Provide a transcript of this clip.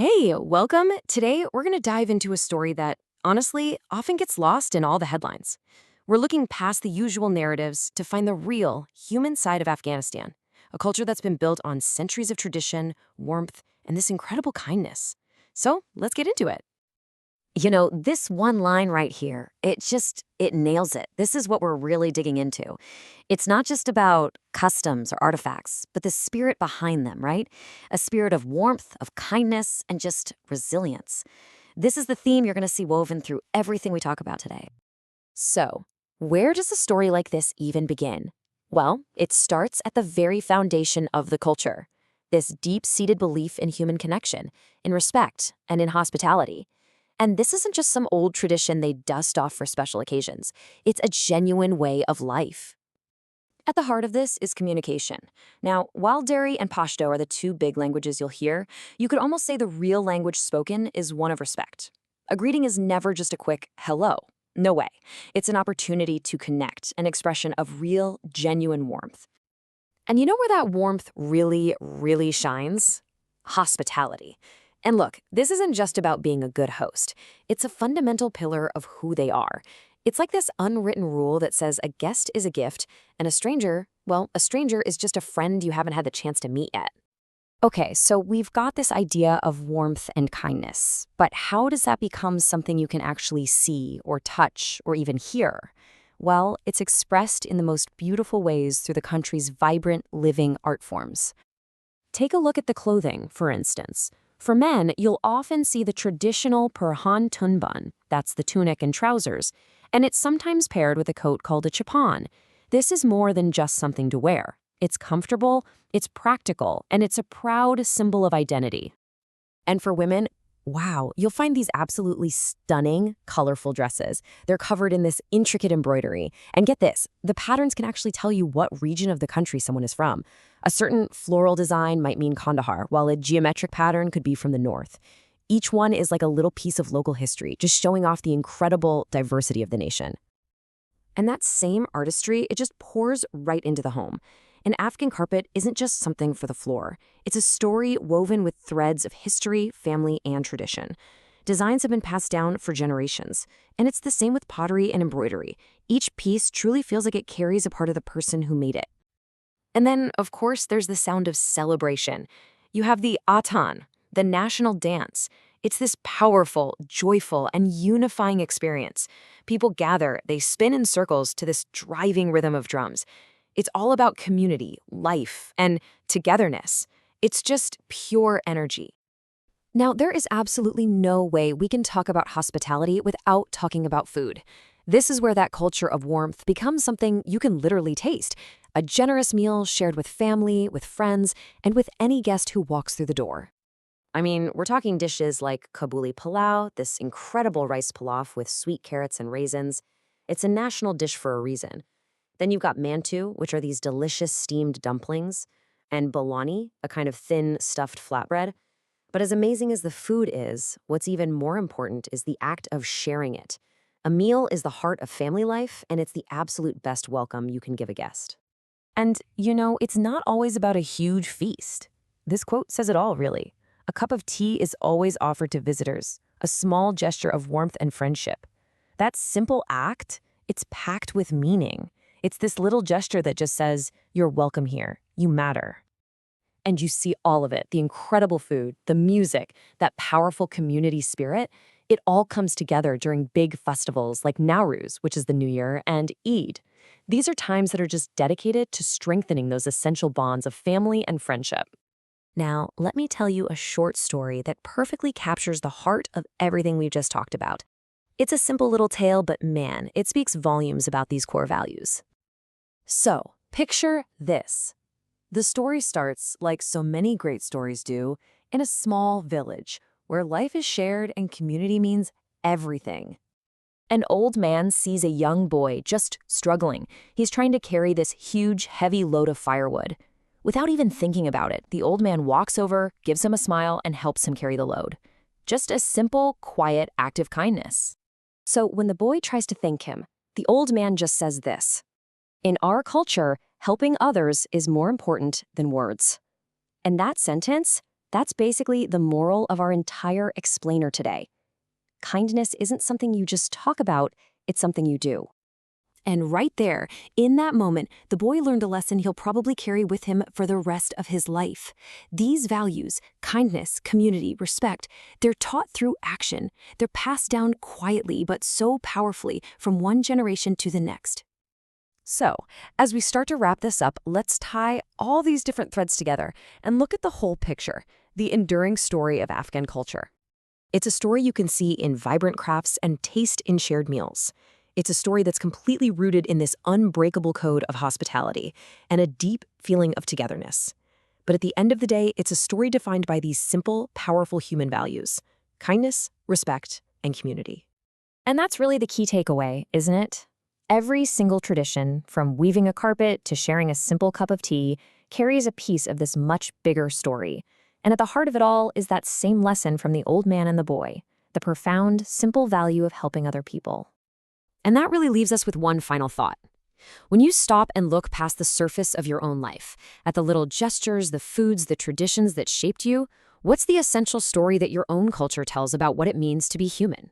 Hey, welcome. Today, we're going to dive into a story that, honestly, often gets lost in all the headlines. We're looking past the usual narratives to find the real, human side of Afghanistan, a culture that's been built on centuries of tradition, warmth, and this incredible kindness. So, let's get into it. This one line right here, it nails it. This is what we're really digging into. It's not just about customs or artifacts, but the spirit behind them, right? A spirit of warmth, of kindness, and just resilience. This is the theme you're going to see woven through everything we talk about today. So, where does a story like this even begin? Well, it starts at the very foundation of the culture. This deep-seated belief in human connection, in respect, and in hospitality. And this isn't just some old tradition they dust off for special occasions. It's a genuine way of life. At the heart of this is communication. Now, while Dari and Pashto are the two big languages you'll hear, you could almost say the real language spoken is one of respect. A greeting is never just a quick hello. No way. It's an opportunity to connect, an expression of real, genuine warmth. And you know where that warmth really shines? Hospitality. And look, this isn't just about being a good host. It's a fundamental pillar of who they are. It's like this unwritten rule that says a guest is a gift, and a stranger, well, a stranger is just a friend you haven't had the chance to meet yet. Okay, so we've got this idea of warmth and kindness, but how does that become something you can actually see or touch or even hear? Well, it's expressed in the most beautiful ways through the country's vibrant, living art forms. Take a look at the clothing, for instance. For men, you'll often see the traditional Perhan tunban, that's the tunic and trousers, and it's sometimes paired with a coat called a chapan. This is more than just something to wear. It's comfortable, it's practical, and it's a proud symbol of identity. And for women, wow, you'll find these absolutely stunning, colorful dresses. They're covered in this intricate embroidery. And get this, the patterns can actually tell you what region of the country someone is from. A certain floral design might mean Kandahar, while a geometric pattern could be from the north. Each one is like a little piece of local history, just showing off the incredible diversity of the nation. And that same artistry, it just pours right into the home. An Afghan carpet isn't just something for the floor. It's a story woven with threads of history, family, and tradition. Designs have been passed down for generations. And it's the same with pottery and embroidery. Each piece truly feels like it carries a part of the person who made it. And then, of course, there's the sound of celebration. You have the atan, the national dance. It's this powerful, joyful, and unifying experience. People gather, they spin in circles to this driving rhythm of drums. It's all about community, life, and togetherness. It's just pure energy. Now, there is absolutely no way we can talk about hospitality without talking about food. This is where that culture of warmth becomes something you can literally taste. A generous meal shared with family, with friends, and with any guest who walks through the door. I mean, we're talking dishes like Kabuli pulao, this incredible rice pilaf with sweet carrots and raisins. It's a national dish for a reason. Then you've got mantu, which are these delicious steamed dumplings, and bolani, a kind of thin, stuffed flatbread. But as amazing as the food is, what's even more important is the act of sharing it. A meal is the heart of family life, and it's the absolute best welcome you can give a guest. And, it's not always about a huge feast. This quote says it all, really. A cup of tea is always offered to visitors, a small gesture of warmth and friendship. That simple act, it's packed with meaning. It's this little gesture that just says, you're welcome here, you matter. And you see all of it, the incredible food, the music, that powerful community spirit. It all comes together during big festivals like Nowruz, which is the New Year, and Eid. These are times that are just dedicated to strengthening those essential bonds of family and friendship. Now, let me tell you a short story that perfectly captures the heart of everything we've just talked about. It's a simple little tale, but man, it speaks volumes about these core values. So, picture this. The story starts, like so many great stories do, in a small village where life is shared and community means everything. An old man sees a young boy just struggling. He's trying to carry this huge, heavy load of firewood. Without even thinking about it, the old man walks over, gives him a smile, and helps him carry the load. Just a simple, quiet act of kindness. So when the boy tries to thank him, the old man just says this: "In our culture, helping others is more important than words." And that sentence, That's basically the moral of our entire explainer today. Kindness isn't something you just talk about, it's something you do. And right there, in that moment, the boy learned a lesson he'll probably carry with him for the rest of his life. These values, kindness, community, respect, they're taught through action. They're passed down quietly but so powerfully from one generation to the next. So, as we start to wrap this up, let's tie all these different threads together and look at the whole picture, the enduring story of Afghan culture. It's a story you can see in vibrant crafts and taste in shared meals. It's a story that's completely rooted in this unbreakable code of hospitality and a deep feeling of togetherness. But at the end of the day, it's a story defined by these simple, powerful human values: kindness, respect, and community. And that's really the key takeaway, isn't it? Every single tradition, from weaving a carpet to sharing a simple cup of tea, carries a piece of this much bigger story. And at the heart of it all is that same lesson from the old man and the boy, the profound, simple value of helping other people. And that really leaves us with one final thought. When you stop and look past the surface of your own life, at the little gestures, the foods, the traditions that shaped you, what's the essential story that your own culture tells about what it means to be human?